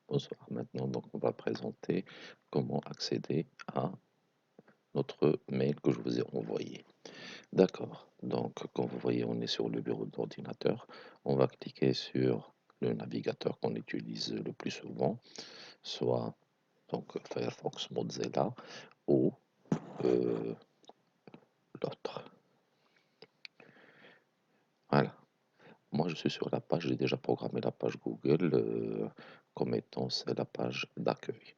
Bonsoir. Maintenant, donc, on va présenter comment accéder à notre mail que je vous ai envoyé. D'accord. Donc, comme vous voyez, on est sur le bureau d'ordinateur. On va cliquer sur le navigateur qu'on utilise le plus souvent, soit donc Firefox, Mozilla ou euh, l'autre. Voilà. Moi, je suis sur la page, j'ai déjà programmé la page Google comme étant c'est la page d'accueil.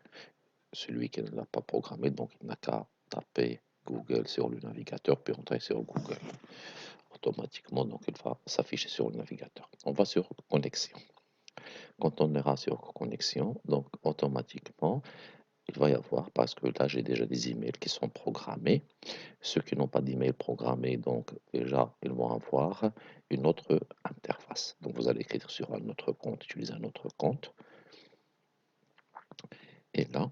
Celui qui ne l'a pas programmé, donc il n'a qu'à taper Google sur le navigateur, puis entrer sur Google. Automatiquement, donc il va s'afficher sur le navigateur. On va sur connexion. Quand on ira sur connexion, donc automatiquement, il va y avoir, parce que là j'ai déjà des emails qui sont programmés. Ceux qui n'ont pas d'email programmé, donc déjà, ils vont avoir une autre interface. Donc vous allez écrire sur un autre compte, utiliser un autre compte. Et là,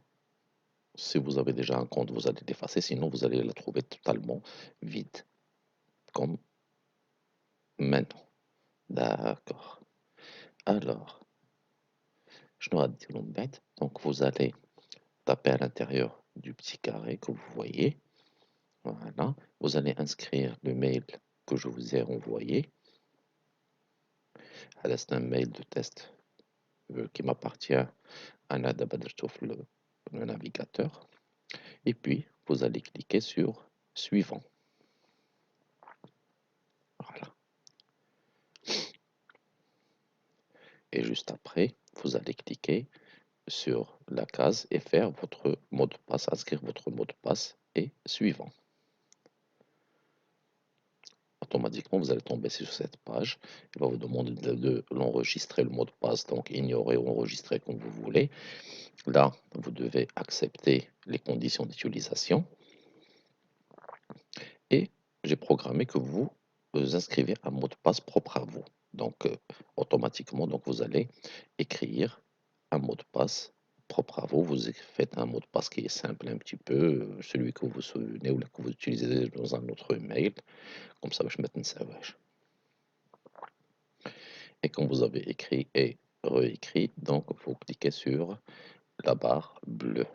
si vous avez déjà un compte, vous allez l'effacer, sinon vous allez la trouver totalement vide, comme maintenant. D'accord. Alors, je dois dire une bête. Donc vous allez taper à l'intérieur du petit carré que vous voyez. Voilà. Vous allez inscrire le mail que je vous ai envoyé. C'est un mail de test qui m'appartient à Nada Badertouf, le navigateur. Et puis, vous allez cliquer sur suivant. Voilà. Et juste après, vous allez cliquer sur la case et faire votre mot de passe, inscrire votre mot de passe et suivant. Automatiquement, vous allez tomber sur cette page. Il va vous demander de l'enregistrer, le mot de passe, donc ignorer ou enregistrer comme vous voulez. Là, vous devez accepter les conditions d'utilisation et j'ai programmé que vous inscrivez un mot de passe propre à vous. Donc, automatiquement, donc vous allez écrire un mot de passe propre à vous. Vous faites un mot de passe qui est simple un petit peu, celui que vous vous souvenez ou que vous utilisez dans un autre mail. Comme ça, je vais mettre une savage. Et quand vous avez écrit et réécrit, donc vous cliquez sur la barre bleue.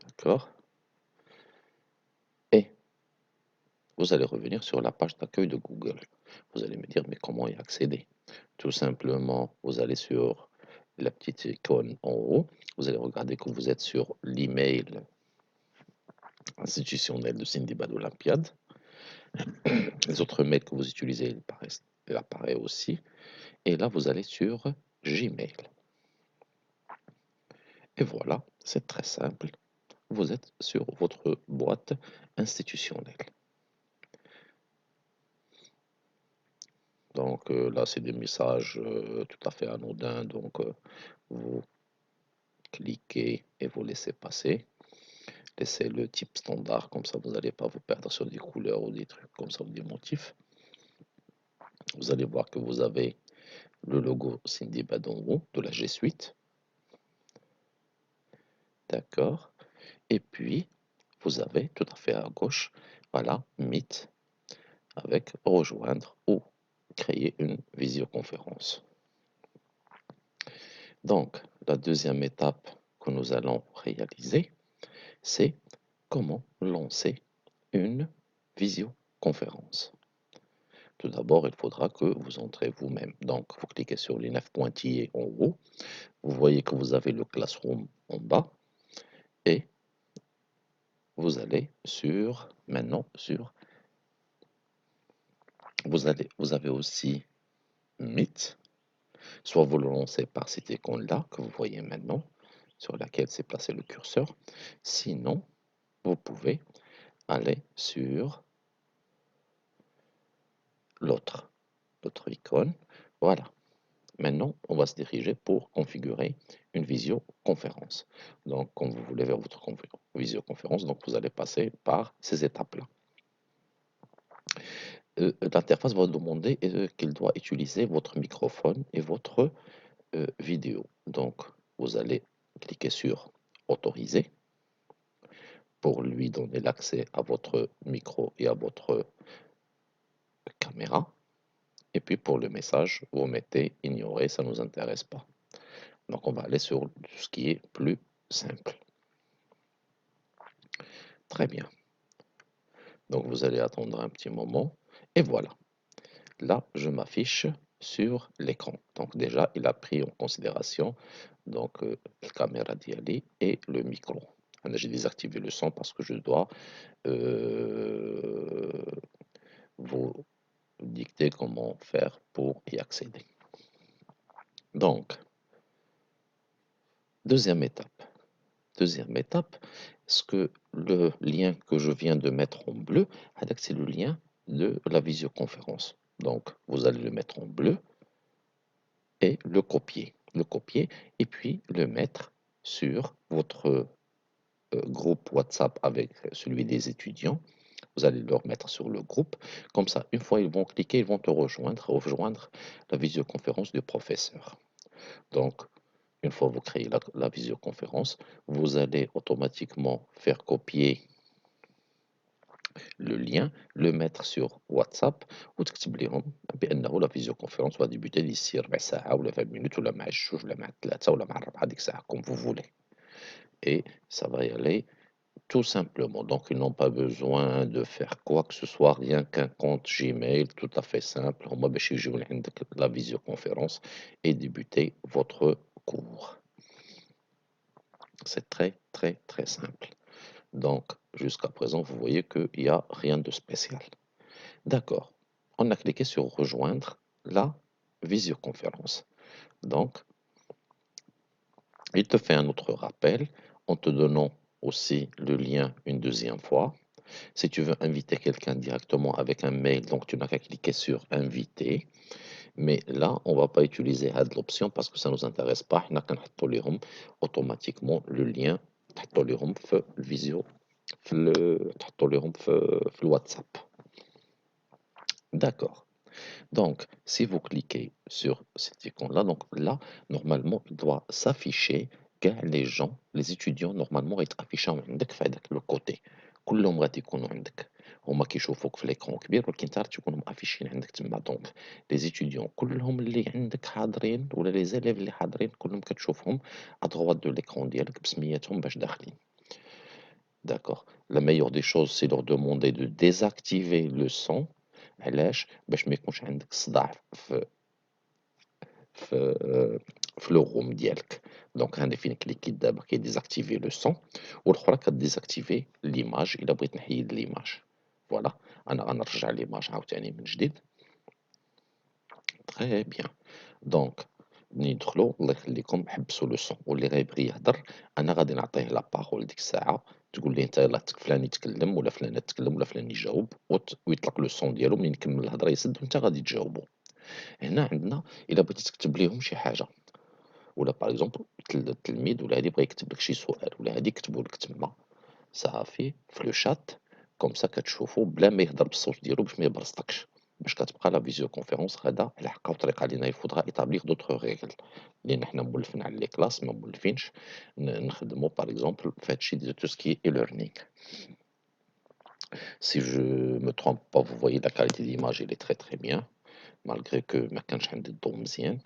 D'accord? Et vous allez revenir sur la page d'accueil de Google. Vous allez me dire, mais comment y accéder? Tout simplement, vous allez sur la petite icône en haut. Vous allez regarder que vous êtes sur l'email institutionnel de Sindibad Olympiade. Les autres mails que vous utilisez, ils apparaissent aussi. Et là, vous allez sur Gmail. Et voilà, c'est très simple. Vous êtes sur votre boîte institutionnelle. Donc là, c'est des messages tout à fait anodins. Donc vous cliquez et vous laissez passer. Laissez le type standard, comme ça vous n'allez pas vous perdre sur des couleurs ou des trucs comme ça ou des motifs. Vous allez voir que vous avez le logo Cindy Badongo de la G Suite. D'accord. Et puis, vous avez tout à fait à gauche, voilà, Meet avec rejoindre ou créer une visioconférence. Donc, la deuxième étape que nous allons réaliser, c'est comment lancer une visioconférence. Tout d'abord, il faudra que vous entrez vous-même. Donc, vous cliquez sur les 9 pointillés en haut. Vous voyez que vous avez le Classroom en bas. Et vous allez maintenant, vous avez aussi Meet. Soit vous le lancez par cette icône-là que vous voyez maintenant, sur laquelle s'est placé le curseur. Sinon, vous pouvez aller sur l'autre icône. Voilà. Maintenant, on va se diriger pour configurer une visioconférence. Donc, quand vous voulez vers votre visioconférence, donc vous allez passer par ces étapes-là. L'interface va demander qu'il doit utiliser votre microphone et votre vidéo. Donc, vous allez cliquer sur Autoriser pour lui donner l'accès à votre micro et à votre caméra. Et puis pour le message, vous mettez ignorer, ça ne nous intéresse pas. Donc on va aller sur ce qui est plus simple. Très bien. Donc vous allez attendre un petit moment. Et voilà. Là, je m'affiche sur l'écran. Donc déjà, il a pris en considération donc la caméra d'Yali et le micro. Là, j'ai désactivé le son parce que je dois euh, vous dicter comment faire pour y accéder. Donc, deuxième étape. Deuxième étape, est-ce que le lien que je viens de mettre en bleu, c'est le lien de la visioconférence. Donc, vous allez le mettre en bleu et le copier. Le copier et puis le mettre sur votre groupe WhatsApp avec celui des étudiants. Vous allez le remettre sur le groupe. Comme ça, une fois ils vont cliquer, ils vont te rejoindre la visioconférence du professeur. Donc, une fois vous créez la visioconférence, vous allez automatiquement faire copier le lien, le mettre sur WhatsApp وتكتب لهم بأنه la visioconférence va débuter d'ici ربع ساعة ولا 20 minutes ولا مع الجوج ولا مع الثلاثة ولا مع الربعة ديك الساعة comme vous voulez. Et ça va y aller tout simplement. Donc ils n'ont pas besoin de faire quoi que ce soit, rien qu'un compte Gmail tout à fait simple. هما باش يجيو لعندك la visioconférence et débuter votre cours. C'est très très très simple. Donc jusqu'à présent, vous voyez qu'il n'y a rien de spécial. D'accord. On a cliqué sur rejoindre la visioconférence. Donc, il te fait un autre rappel en te donnant aussi le lien une deuxième fois. Si tu veux inviter quelqu'un directement avec un mail, donc tu n'as qu'à cliquer sur inviter. Mais là, on ne va pas utiliser l'option parce que ça ne nous intéresse pas. On a qu'à automatiquement le lien تحطوا لهم في الفيديو تحطوا لهم في الواتساب. D'accord. Donc, si vous cliquez sur cette icône-là, donc là, normalement, il doit s'afficher كاع les gens, les étudiants, normalement, يتافيشاو عندك في هذاك لو كوتي. كلهم غادي يكونوا عندك. هما كيشوفوك في l'écran كبير ولكن نتا تكونوا مافيشين عندك تما. دونك les étudiants كلهم اللي عندك حاضرين ولا les élèves اللي حاضرين كلهم كتشوفهم à droite de l'écran ديالك بسميتهم باش داخلين. D'accord. La meilleure des choses, c'est leur demander de désactiver le son. علاش؟ باش ما يكونش عندك صداع في لو روم ديالك. دونك هاني فين كليكيت دابا كيديزاكتيفي لو سون والاخرى كديزاكتيفي ليماج الا بغيت نحيد ليماج. فوالا انا غنرجع ليماج عاوتاني من جديد. تري بيان. دونك ملي ندخلو الله يخليكم حبسوا لو سون واللي غيبغي يهضر انا غادي نعطيه لا بارول ديك الساعه تقول لي انت يلاه فلان يتكلم ولا فلانه تتكلم ولا فلان يجاوب ويطلق لو سون ديالو منين يكمل الهضره يسد وانت غادي تجاوبو. هنا عندنا الا بغيتي تكتب ليهم شي حاجه ولا باغ اكزومبل التلميذ ولا هادي بغا يكتب لك شي سؤال ولا هادي كتبوا لك تما صافي في لو شات كوم سا كتشوفوا بلا ما يهضر بالصوت ديالو باش ما يبرصلكش باش كتبقى لا فيزيو كونفيرونس غادا على حقها وطريقه لينا يفوتغا ايطابليغ دوطخ ريغل لان حنا مولفين على لي كلاس ما مولفينش نخدموا باغ اكزومبل في هادشي ديال تو سكي اي ليرنينغ. Si je me trompe pas, vous voyez la qualité d'image, elle est très très bien, malgré que ما كانش عندي الضوء مزيان.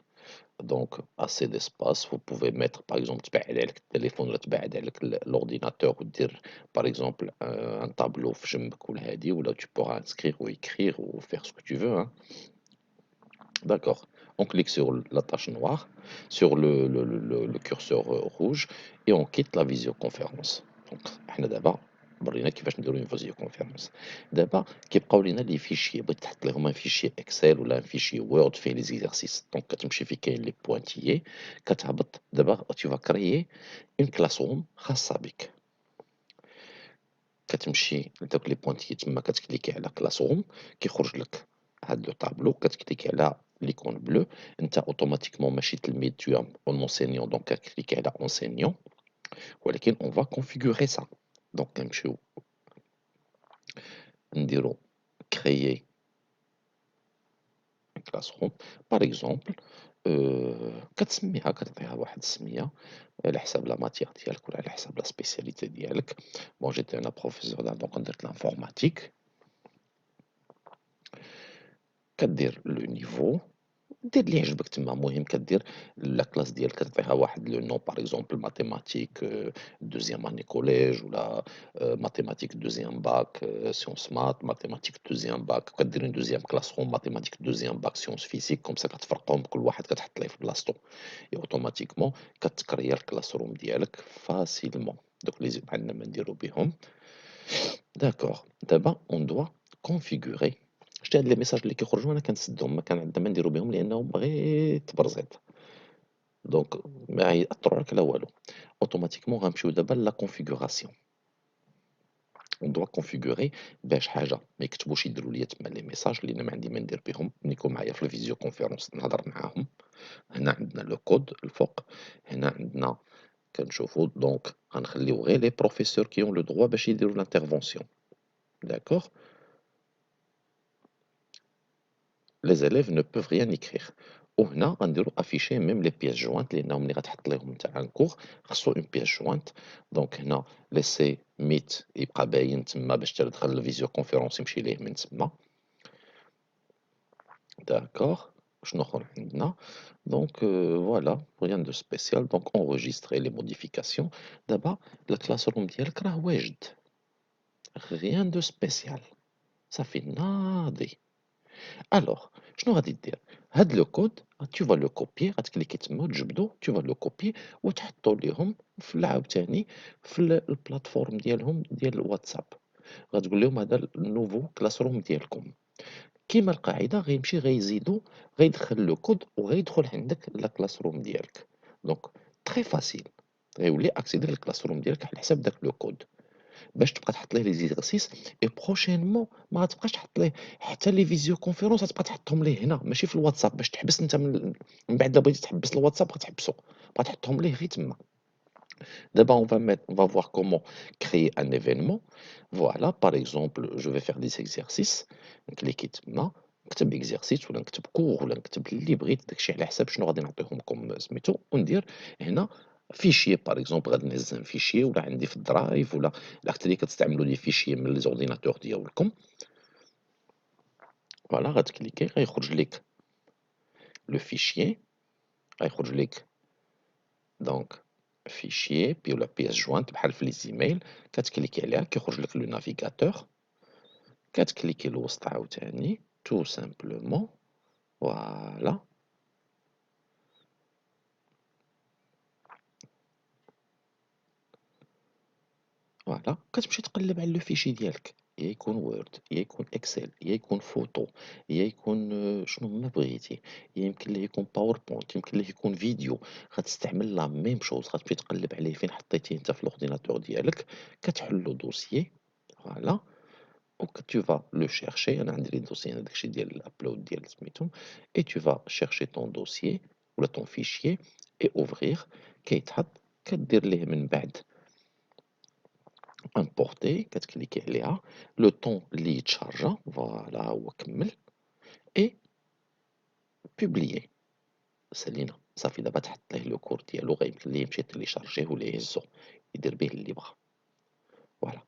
Donc, assez d'espace. Vous pouvez mettre, par exemple, تبعد عليك التليفون ولا تبعد عليك l'ordinateur ودير, par exemple, un tableau في جنبك ولا هادي ولا tu pourras inscrire ou écrire ou faire ce que tu veux, hein. D'accord. On clique sur la tâche noire, sur le curseur rouge et on quitte la visioconférence. Donc, احنا دابا برينا كيفاش نديرو une visioconférence. دابا كيبقاو لينا لي فيشيي بغيت تحط لهم ان فيشي اكسل ولا ان فيشي وورد فيه لي زيكزارسيس. دونك كتمشي فين كاين لي بوانتيي كتهبط دابا tu vas créer une classe room خاصة بك. كتمشي لدوك لي بوانتيي تما كتكليكي على كلاس روم كيخرج لك هاد لو طابلو كتكليكي على ليكون بلو انت اوتوماتيكمون ماشي تلميذ tu es un enseignant donc كتكليكي على enseignant ولكن on va configurer ça. donc كنمشيو نديرو créer une classe room par exemple كتسميها كتعطيها واحد السمية على حساب لا ماتيغ ديالك ولا على حساب لا سبيسياليتي ديالك. بون جيتي انا بروفيسور دونك درت لانفورماتيك كدير لو نيفو دير اللي يعجبك تما، المهم كدير لا كلاس ديالك كتعطيها واحد لو نون باغ اكزومبل ماتيماتيك دوزيام اني كوليج ولا ماتيماتيك دوزيام باك سيونس مات ماتيماتيك دوزيام باك كدير اون دوزيام كلاس روم ماتيماتيك دوزيام باك سيونس فيزيك كوم سا كتفرقهم كل واحد كتحط ليه في بلاصتو اي اوتوماتيكمون كتكريا الكلاس روم ديالك فاسيلمون. دوك لي عندنا ما نديرو بهم. داكوغ دابا اون دوا كونفيغوري. شتي هاد لي ميساج اللي كيخرجوا انا كنسدهم ما كان عندنا ما نديرو بهم لانهم غير تبرزيط دونك ما يأثروا عليك لا والو. اوتوماتيكمون غنمشيو دابا لا كونفيغوراسيون. اون دوا كونفيغوري باش حاجه ما يكتبوش يديروا ليا تما لي ميساج لان ما عندي ما ندير بهم ملي يكون معايا في الفيديو كونفيرونس نهضر معاهم. هنا عندنا لو كود الفوق. هنا عندنا كنشوفوا دونك غنخليو غير لي بروفيسور كي اون لو دروا باش يديروا لانترفونسيون. داكوغ. Les élèves ne peuvent rien écrire. وهنا غنديرو afficher même les pièces jointes لأنهم ملي غتحط ليهم نتا ان كور خصو une pièce jointe. دونك هنا laisser meet يبقى باين تما باش تدخل الفيديو كونفيرونس يمشي ليه من تما. داكوغ. شنو أخر عندنا دونك فوالا rien de spécial دونك enregistrer les modifications. دابا الكلاس روم ديالك راه واجد rien de spécial صافي ناضي. Alors, شنو غادي دير؟ هاد لو كود tu vas le copier غتكليكي تما وتجبدو tu vas le copier وتحطو ليهم في عاوتاني في البلاتفورم ديالهم ديال الواتساب. غتقول لهم هذا النوفو كلاس روم ديالكم. كيما القاعدة غيمشي غيزيدو غيدخل لو كود وغيدخل عندك لا كلاس روم ديالك. دونك تري فاسيل غيولي اكسيدي للكلاس روم ديالك على حساب داك لو كود. باش تبقى تحط ليه لي زيكزارسيس اي بروشينمون ما غتبقاش تحط ليه حتى لي فيزيو كونفيرونس غتبقى تحطهم ليه هنا ماشي في الواتساب باش تحبس انت من بعد بغيتي تحبس الواتساب غتحبسو بقى تحطهم ليه غير تما. دابا on va voir comment créer un événement. Voilà par exemple je vais faire des exercices نكليكي تما نكتب اكزرسيس ولا نكتب كور ولا نكتب اللي بغيت داكشي على حساب شنو غادي نعطيهم كوم سميتو وندير هنا فيشي باغ اكزومبل غادي نهز ان فيشي ولا عندي في الدرايف ولا الوقت اللي كتستعملوا لي فيشي من لي زورديناتور ديالكم. فوالا غتكليكي غيخرج لك لو فيشي غيخرج لك دونك فيشي بي ولا بيس جوانت بحال في لي زيميل كتكليكي عليها كيخرج لك لو نافيغاتور كتكليكي الوسط عاوتاني تو سامبلومون. فوالا فوالا كتمشي تقلب على لو فيشي ديالك يا يكون وورد يا يكون اكسل يا يكون فوتو يا يكون شنو ما بغيتي يا يمكن ليه يكون باوربوينت يمكن ليه يكون فيديو غتستعمل لا ميم شوز غتمشي تقلب عليه فين حطيتيه انت في الاورديناتور ديالك كتحلو دوسيي. فوالا ou que tu vas le chercher انا عندي لي دوسيي انا داكشي ديال الابلود ديال سميتهم et tu vas chercher ton dossier ولا ton fichier et ouvrir كيتحط كدير ليه من بعد امبورتي كتكليكي عليها لو طون اللي يتشارجا فوالا هو كمل اي بوبليي سالينا صافي دابا تحط ليه لو كور ديالو غيمكن ليه يمشي تيليشارجيه ولا يهزو يدير به اللي بغا. فوالا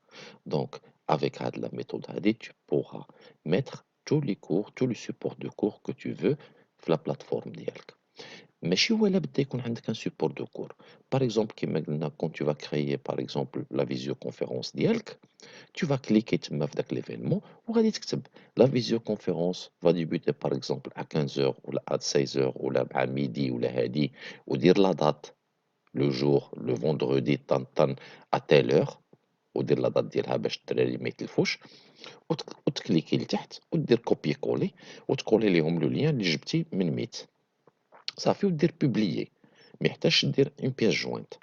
دونك افيك هاد لا ميثود هادي tu pourras mettre tous les cours tous les supports de cours que tu veux في لا بلاتفورم ديالك. ماشي هو الا بدا يكون عندك ان سيبور دو كور باغ اكزومبل كيما قلنا كون tu vas créer باغ اكزومبل لا فيزيو كونفيرونس ديالك tu vas cliquer تما في داك l'événement وغادي تكتب la visioconférence va débuter par exemple à 15 heures ولا à 16 heures ولا مع ميدي ولا هادي ودير لا دات لو جور لو فوندردي طن طن à telle heure ودير لا دات ديالها باش الدراري ما يتلفوش وتكليكي لتحت ودير كوبي كولي وتكولي ليهم لو لين اللي جبتي من ميت صافي ودير بوبليي ما يحتاجش دير اون بياس جوينت.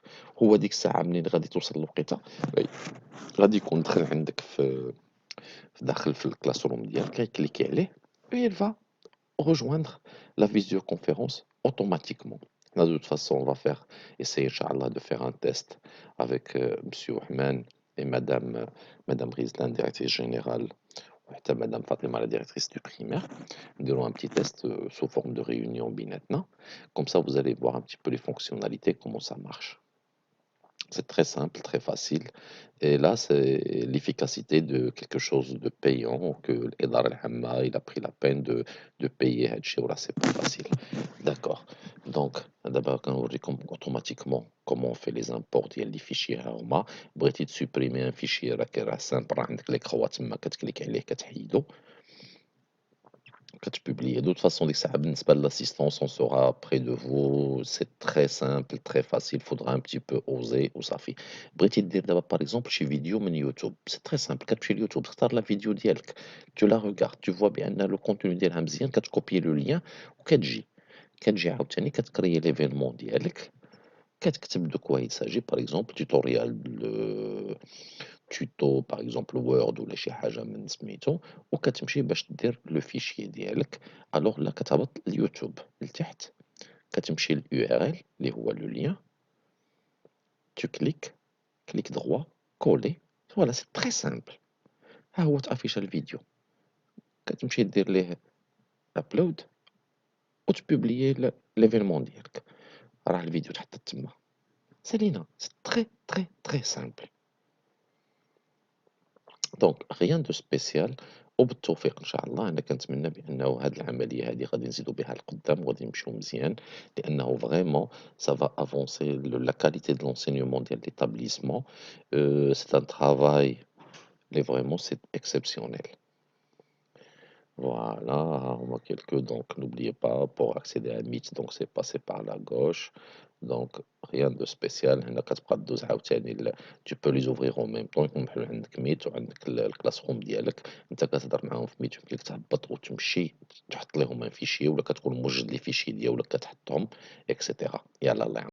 هو ديك الساعه منين غادي توصل الوقيته غادي يكون دخل عندك داخل في الكلاس روم ديالك غيكليكي عليه et il va rejoindre la visioconférence automatiquement. Là, de toute façon, on va faire, essayer, Inch'Allah, de faire un test avec Monsieur Ouhman et Madame Rizlan, directrice générale, ou Madame Fatima, la directrice du primaire. Nous allons un petit test sous forme de réunion binetna. Comme ça, vous allez voir un petit peu les fonctionnalités, comment ça marche. C'est très simple, très facile. Et là, c'est l'efficacité de quelque chose de payant que l'Idara al-Hamma, il a pris la peine de payer هاد voilà, c'est pas facile. D'accord. Donc, d'abord, كنوريكم automatiquement comment on fait les imports ديال les fichiers ها هما. بغيتي تسوبريمي un fichier راه simple راه عندك l'écran تما كتكليك عليه كتحيدو. كتبوبليي de toute façon ديك الساعة بالنسبة للassistance on sera près de vous, c'est très simple, très facile, faudra un petit peu oser وصافي. بغيتي دير دابا par exemple شي فيديو من يوتيوب، c'est très simple كتمشي ليوتيوب تختار لا فيديو ديالك، tu la regardes tu vois بأن le contenu ديالها مزيان كتكوبيي le lien وكتجي عاوتاني كتكريي l'événement ديالك، كتكتب de quoi il s'agit par exemple tutoriel tuto par exemple Word ولا شي حاجة من سميتو، وكتمشي باش دير لو فيشيي ديالك، ألوغ لا كتهبط اليوتيوب لتحت، كتمشي للURL اللي هو لو lien، tu cliques clic droit coller voilà c'est très simple، ها هو تأفيشا الفيديو، كتمشي دير ليه upload وتبوبليي l'événement ديالك، راه الفيديو تحطّت تما، سالينا c'est très très très simple. دونك rien de spécial وبالتوفيق إن شاء الله، أنا كنتمنى بأنه هاد العملية هادي غادي نزيدو بها القدّام وغادي نمشيو مزيان، لأنه vraiment ça va avancer la qualité de l'enseignement ديال l'établissement, c'est un travail mais vraiment c'est exceptionnel. Voilà, هما quelques donc n'oubliez pas pour accéder à Meet donc c'est passer par la gauche, donc rien de spécial هنا كتبقى دوز عاوتاني tu peux les ouvrir en même temps يكون بحال عندك Meet وعندك الclassroom ديالك، أنت كتهضر معاهم في Meet يمكن لك تهبط وتمشي تحط ليهم un fichier ولا كتكون موجد les fichiers ديالك كتحطهم et cetera. يلاه الله يعاونك.